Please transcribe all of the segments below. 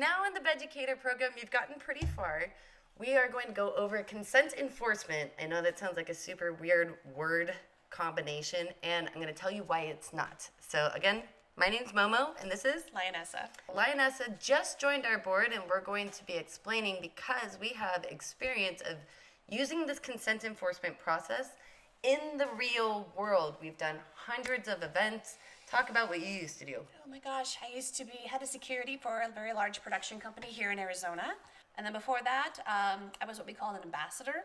now in the BEDucator program, you've gotten pretty far. We are going to go over consent enforcement. I know that sounds like a super weird word combination, and I'm going to tell you why it's not. So again, my name's Momo, and this is Lionessa. Lionessa just joined our board, and we're going to be explaining because we have experience of using this consent enforcement process in the real world. We've done hundreds of events. Talk about what you used to do. Oh my gosh, I used to be head of security for a very large production company here in Arizona. And then before that, I was what we call an ambassador.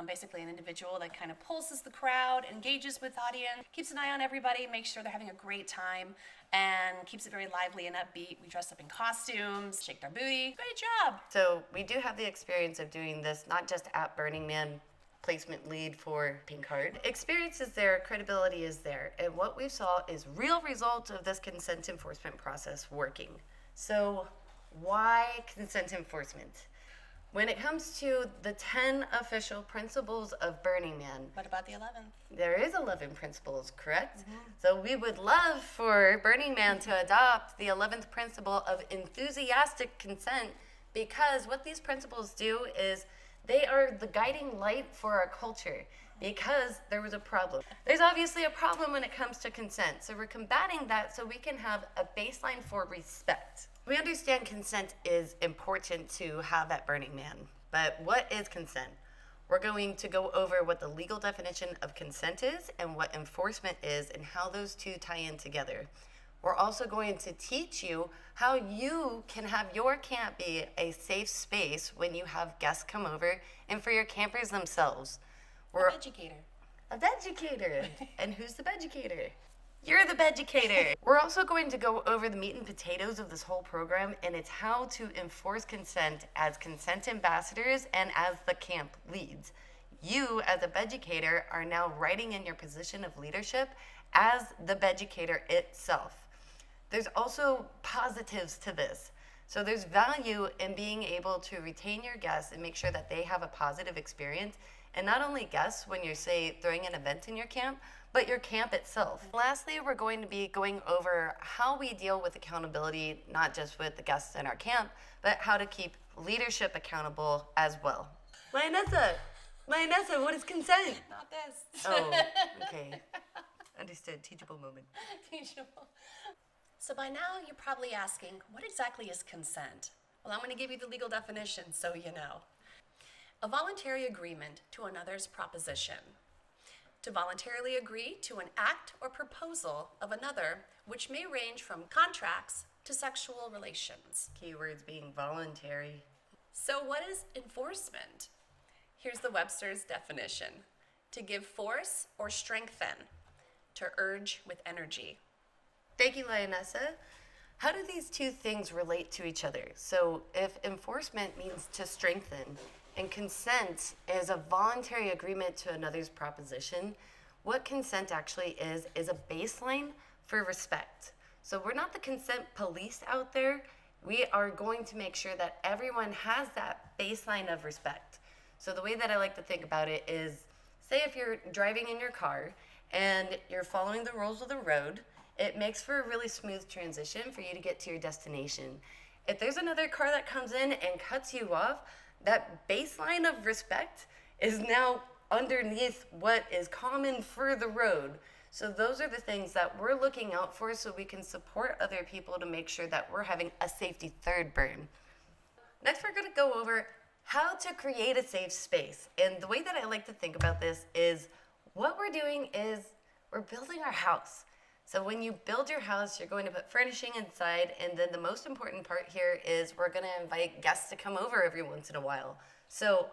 Basically an individual that kind of pulses the crowd, engages with audience, keeps an eye on everybody, makes sure they're having a great time, and keeps it very lively and upbeat. We dress up in costumes, shake our booty. Great job. So we do have the experience of doing this, not just at Burning Man, placement lead for Pink Heart. Experience is there, credibility is there, and what we saw is real results of this consent enforcement process working. So why consent enforcement? When it comes to the 10 official principles of Burning Man, What about the 11th? there is 11 principles, correct? So we would love for Burning Man to adopt the 11th principle of enthusiastic consent, because what these principles do is they are the guiding light for our culture, because there was a problem. There's obviously a problem when it comes to consent, so we're combating that so we can have a baseline for respect. We understand consent is important to have at Burning Man, but what is consent? We're going to go over what the legal definition of consent is and what enforcement is and how those two tie in together. We're also going to teach you how you can have your camp be a safe space when you have guests come over and for your campers themselves. We're Educator. a BEDucator. And who's the BEDucator? You're the BEDucator. We're also going to go over the meat and potatoes of this whole program, and it's how to enforce consent as consent ambassadors and as the camp leads. You, as a BEDucator, are now writing in your position of leadership as the BEDucator itself. There's also positives to this. So there's value in being able to retain your guests and make sure that they have a positive experience. And not only guests when you're, say, throwing an event in your camp, but your camp itself. Lastly, we're going to be going over how we deal with accountability, not just with the guests in our camp, but how to keep leadership accountable as well. Lionessa, what is consent? Not this. Oh, okay. Understood. Teachable moment. Teachable. So by now, you're probably asking, what exactly is consent? Well, I'm going to give you the legal definition so you know. A voluntary agreement to another's proposition. To voluntarily agree to an act or proposal of another, which may range from contracts to sexual relations. Keywords being voluntary. So what is enforcement? Here's the Webster's definition. To give force or strengthen. To urge with energy. Thank you, Lionessa. How do these two things relate to each other? So if enforcement means to strengthen and consent is a voluntary agreement to another's proposition, what consent actually is a baseline for respect. So we're not the consent police out there. We are going to make sure that everyone has that baseline of respect. So the way that I like to think about it is, say if you're driving in your car and you're following the rules of the road, it makes for a really smooth transition for you to get to your destination. If there's another car that comes in and cuts you off, that baseline of respect is now underneath what is common for the road. So those are the things that we're looking out for so we can support other people to make sure that we're having a safety third burn. Next, we're going to go over how to create a safe space. And the way that I like to think about this is what we're doing is we're building our house. So when you build your house, you're going to put furnishing inside, and then the most important part here is we're going to invite guests to come over every once in a while. So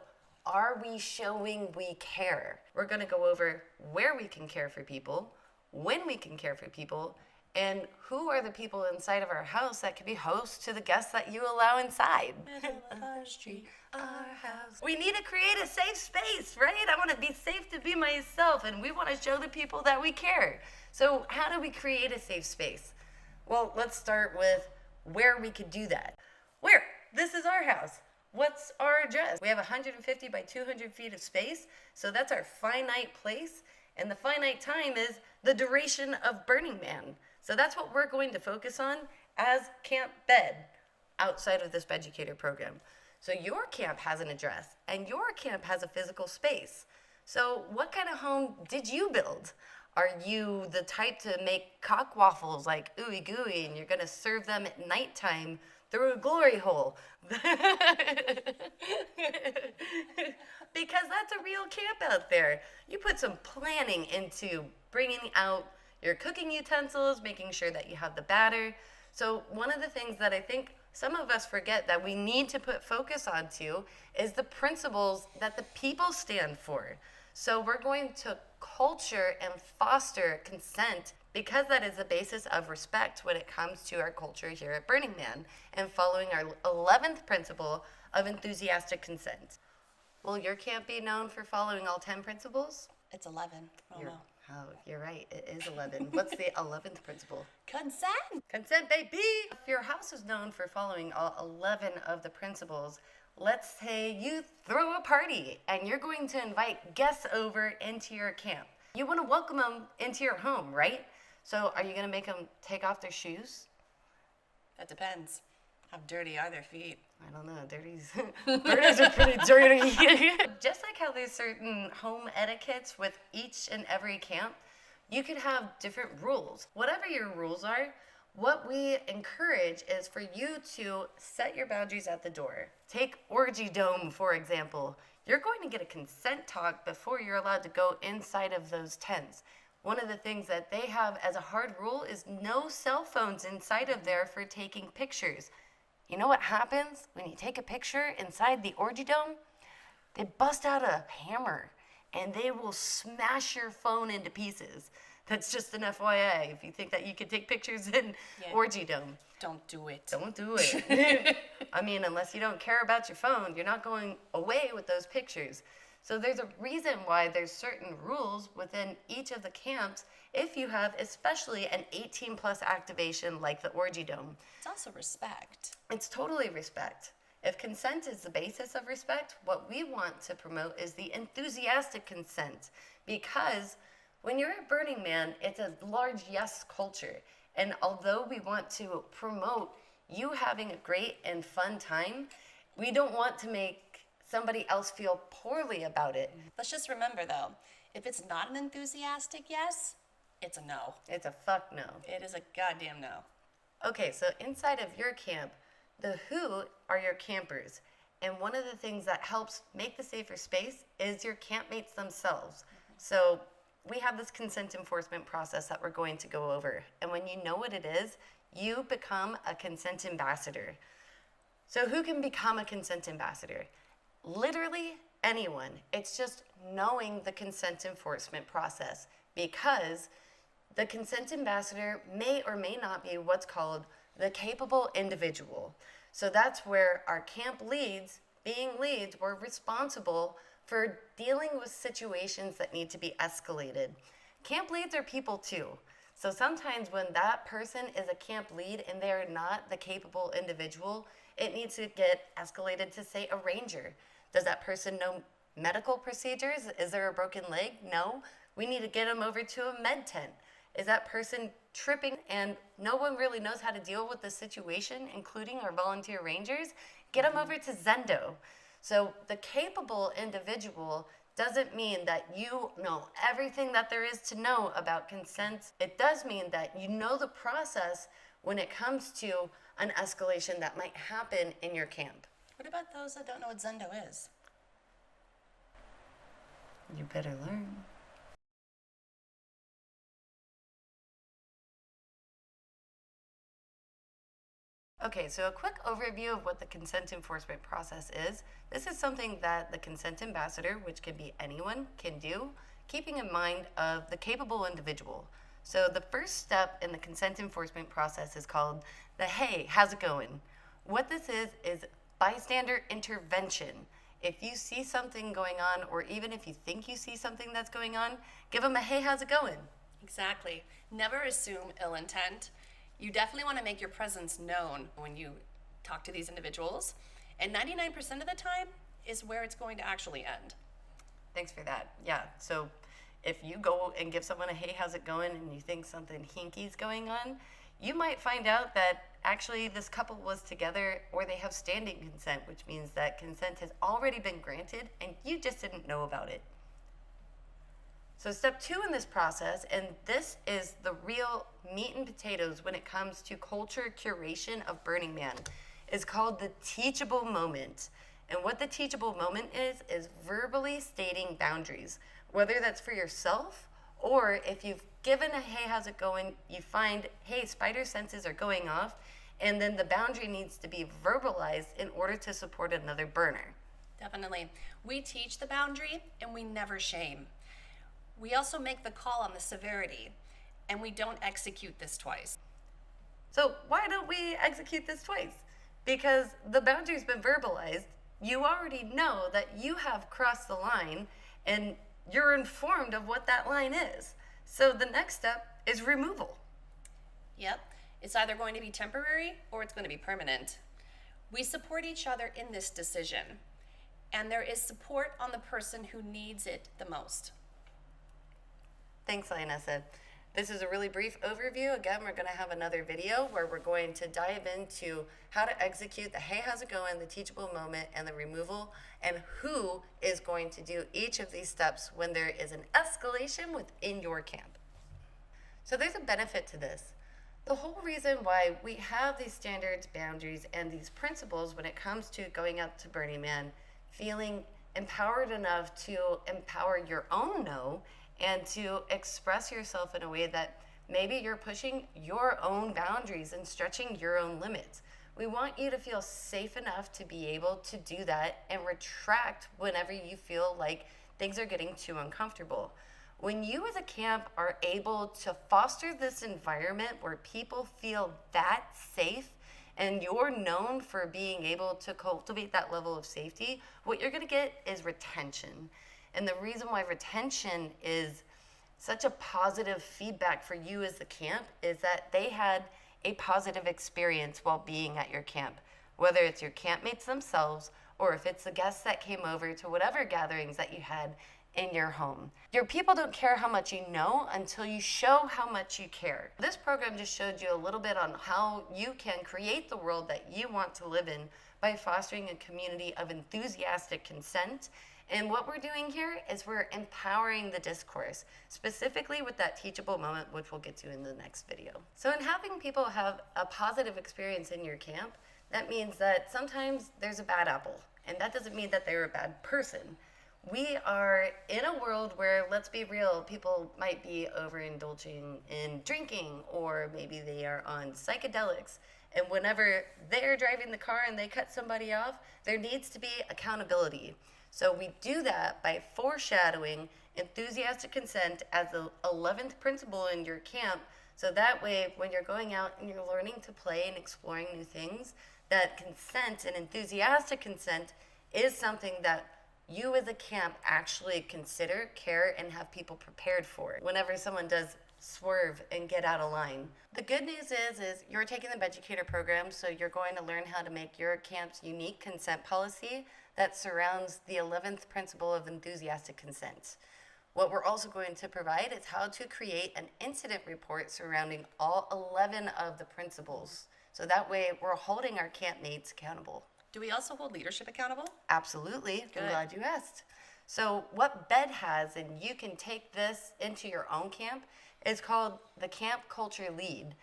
are we showing we care? We're going to go over where we can care for people, when we can care for people, and who are the people inside of our house that can be hosts to the guests that you allow inside. Middle of our street, our house. We need to create a safe space, right? I want to be safe to be myself, and we want to show the people that we care. So how do we create a safe space? Well, let's start with where we could do that. Where? This is our house. What's our address? We have 150 by 200 feet of space, so that's our finite place, and the finite time is the duration of Burning Man. So that's what we're going to focus on as Camp Bed. outside of this BEDucator program. So your camp has an address and your camp has a physical space. So what kind of home did you build? Are you the type to make cock waffles like ooey gooey and you're gonna serve them at nighttime through a glory hole? Because that's a real camp out there. You put some planning into bringing out your cooking utensils, making sure that you have the batter. So one of the things that I think some of us forget that we need to put focus onto is the principles that the people stand for. So we're going to culture and foster consent because that is the basis of respect when it comes to our culture here at Burning Man and following our 11th principle of enthusiastic consent. Will your camp be known for following all 10 principles? It's 11. Oh, no. Oh, you're right. It is 11. What's the 11th principle? Consent! Consent, baby! If your house is known for following all 11 of the principles, let's say you throw a party and you're going to invite guests over into your camp. You want to welcome them into your home, right? So are you going to make them take off their shoes? That depends. How dirty are their feet? I don't know. Dirties are pretty dirty. Just like how there's certain home etiquettes with each and every camp, you could have different rules. Whatever your rules are, what we encourage is for you to set your boundaries at the door. Take Orgy Dome, for example. You're going to get a consent talk before you're allowed to go inside of those tents. One of the things that they have as a hard rule is no cell phones inside of there for taking pictures. You know what happens when you take a picture inside the Orgy Dome? They bust out a hammer and they will smash your phone into pieces. That's just an FYI if you think that you could take pictures in Orgy Dome. Don't do it. Don't do it. I mean, unless you don't care about your phone, you're not going away with those pictures. So there's a reason why there's certain rules within each of the camps if you have especially an 18 plus activation like the Orgy Dome. It's also respect. It's totally respect. If consent is the basis of respect, what we want to promote is the enthusiastic consent, because when you're at Burning Man, it's a large yes culture. And although we want to promote you having a great and fun time, we don't want to make somebody else feel poorly about it. Let's just remember, though, if it's not an enthusiastic yes, it's a no. It's a fuck no. It is a goddamn no. Okay, so inside of your camp, the who are your campers. And one of the things that helps make the safer space is your campmates themselves. So we have this consent enforcement process that we're going to go over. And when you know what it is, you become a consent ambassador. So who can become a consent ambassador? Literally anyone. It's just knowing the consent enforcement process, because the consent ambassador may or may not be what's called the capable individual. So that's where our camp leads, being leads, were responsible for dealing with situations that need to be escalated. Camp leads are people too. So sometimes when that person is a camp lead and they're not the capable individual, it needs to get escalated to, say, a ranger. Does that person know medical procedures? Is there a broken leg? No. We need to get them over to a med tent. Is that person tripping and no one really knows how to deal with the situation, including our volunteer rangers? Get them over to Zendo. So the capable individual doesn't mean that you know everything that there is to know about consent. It does mean that you know the process when it comes to an escalation that might happen in your camp. What about those that don't know what Zendo is? You better learn. Okay, so a quick overview of what the consent enforcement process is. This is something that the consent ambassador, which can be anyone, can do, keeping in mind of the capable individual. So the first step in the consent enforcement process is called the hey, how's it going? What this is bystander intervention. If you see something going on, or even if you think you see something that's going on, give them a hey, how's it going? Exactly. Never assume ill intent. You definitely want to make your presence known when you talk to these individuals. And 99% of the time is where it's going to actually end. Thanks for that. Yeah, so if you go and give someone a hey, how's it going, and you think something hinky's going on, you might find out that actually this couple was together, or they have standing consent, which means that consent has already been granted and you just didn't know about it. So step 2 in this process, and this is the real meat and potatoes when it comes to culture curation of Burning Man, is called the teachable moment. And what the teachable moment is verbally stating boundaries, whether that's for yourself, or if you've given a hey, how's it going, you find, hey, spider senses are going off, and then the boundary needs to be verbalized in order to support another burner. Definitely. We teach the boundary and we never shame. We also make the call on the severity, and we don't execute this twice. So why don't we execute this twice? Because the boundary's been verbalized. You already know that you have crossed the line, and you're informed of what that line is. So the next step is removal. Yep, it's either going to be temporary or it's going to be permanent. We support each other in this decision, and there is support on the person who needs it the most. Thanks, Lionessa. This is a really brief overview. Again, we're going to have another video where we're going to dive into how to execute the hey, how's it going, the teachable moment, and the removal, and who is going to do each of these steps when there is an escalation within your camp. So there's a benefit to this. The whole reason why we have these standards, boundaries, and these principles when it comes to going out to Burning Man, feeling empowered enough to empower your own no, and to express yourself in a way that maybe you're pushing your own boundaries and stretching your own limits. We want you to feel safe enough to be able to do that and retract whenever you feel like things are getting too uncomfortable. When you as a camp are able to foster this environment where people feel that safe and you're known for being able to cultivate that level of safety, what you're gonna get is retention. And the reason why retention is such a positive feedback for you as the camp is that they had a positive experience while being at your camp, whether it's your campmates themselves or if it's the guests that came over to whatever gatherings that you had in your home. Your people don't care how much you know until you show how much you care. This program just showed you a little bit on how you can create the world that you want to live in by fostering a community of enthusiastic consent. And what we're doing here is we're empowering the discourse, specifically with that teachable moment, which we'll get to in the next video. So in having people have a positive experience in your camp, that means that sometimes there's a bad apple, and that doesn't mean that they're a bad person. We are in a world where, let's be real, people might be overindulging in drinking, or maybe they are on psychedelics. And whenever they're driving the car and they cut somebody off, there needs to be accountability. So we do that by foreshadowing enthusiastic consent as the 11th principle in your camp. So that way, when you're going out and you're learning to play and exploring new things, that consent and enthusiastic consent is something that you as a camp actually consider, care, and have people prepared for it whenever someone does swerve and get out of line. The good news is you're taking the BEDucator program, so you're going to learn how to make your camp's unique consent policy that surrounds the 11th principle of enthusiastic consent. What we're also going to provide is how to create an incident report surrounding all 11 of the principles. So that way we're holding our campmates accountable. Do we also hold leadership accountable? Absolutely. Good. I'm glad you asked. So what BED has, and you can take this into your own camp, is called the Camp Culture Lead.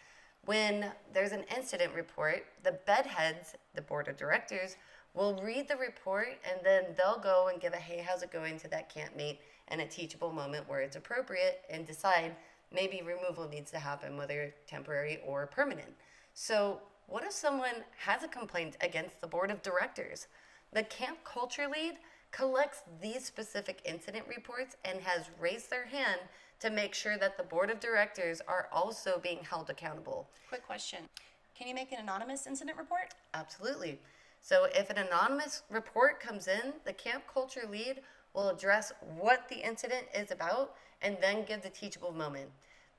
When there's an incident report, the BED heads, the board of directors, will read the report, and then they'll go and give a hey, how's it going to that campmate and a teachable moment where it's appropriate, and decide maybe removal needs to happen, whether temporary or permanent. So what if someone has a complaint against the board of directors? The Camp Culture Lead collects these specific incident reports and has raised their hand to make sure that the board of directors are also being held accountable. Quick question. Can you make an anonymous incident report? Absolutely. So if an anonymous report comes in, the Camp Culture Lead will address what the incident is about and then give the teachable moment.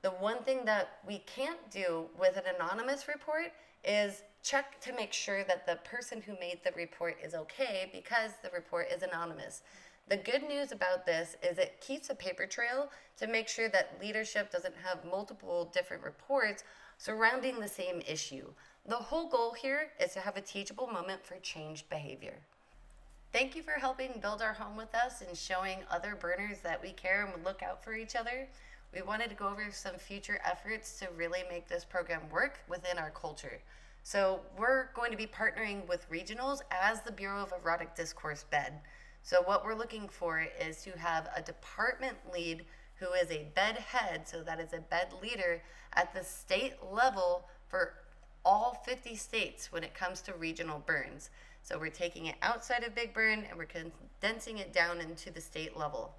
The one thing that we can't do with an anonymous report is check to make sure that the person who made the report is okay, because the report is anonymous. The good news about this is it keeps a paper trail to make sure that leadership doesn't have multiple different reports surrounding the same issue. The whole goal here is to have a teachable moment for changed behavior. Thank you for helping build our home with us and showing other burners that we care and would look out for each other. We wanted to go over some future efforts to really make this program work within our culture. So we're going to be partnering with regionals as the Bureau of Erotic Discourse BED. So what we're looking for is to have a department lead who is a BED head, so that is a BED leader at the state level for all 50 states when it comes to regional burns. So we're taking it outside of Big Burn and we're condensing it down into the state level.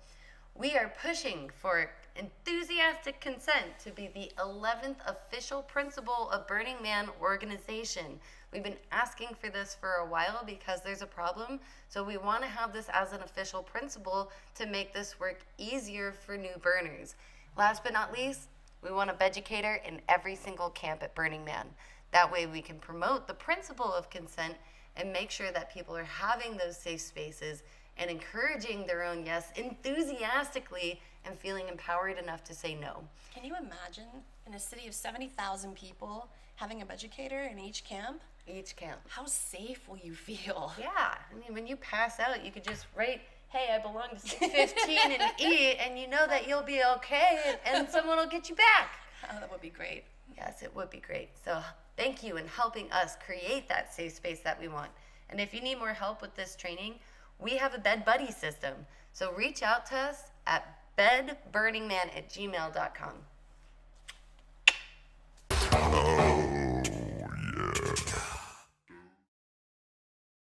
We are pushing for enthusiastic consent to be the 11th official principle of Burning Man organization. We've been asking for this for a while because there's a problem. So we want to have this as an official principle to make this work easier for new burners. Last but not least, we want a BEDucator in every single camp at Burning Man. That way we can promote the principle of consent and make sure that people are having those safe spaces and encouraging their own yes enthusiastically and feeling empowered enough to say no. Can you imagine in a city of 70,000 people having a BEDucator in each camp? Each camp. How safe will you feel? Yeah, I mean, when you pass out, you could just write, hey, I belong to 615 and E, and you know that you'll be okay, and someone will get you back. Oh, that would be great. Yes, it would be great. So thank you in helping us create that safe space that we want. And if you need more help with this training, we have a Bed Buddy system. So reach out to us at bedburningman@gmail.com.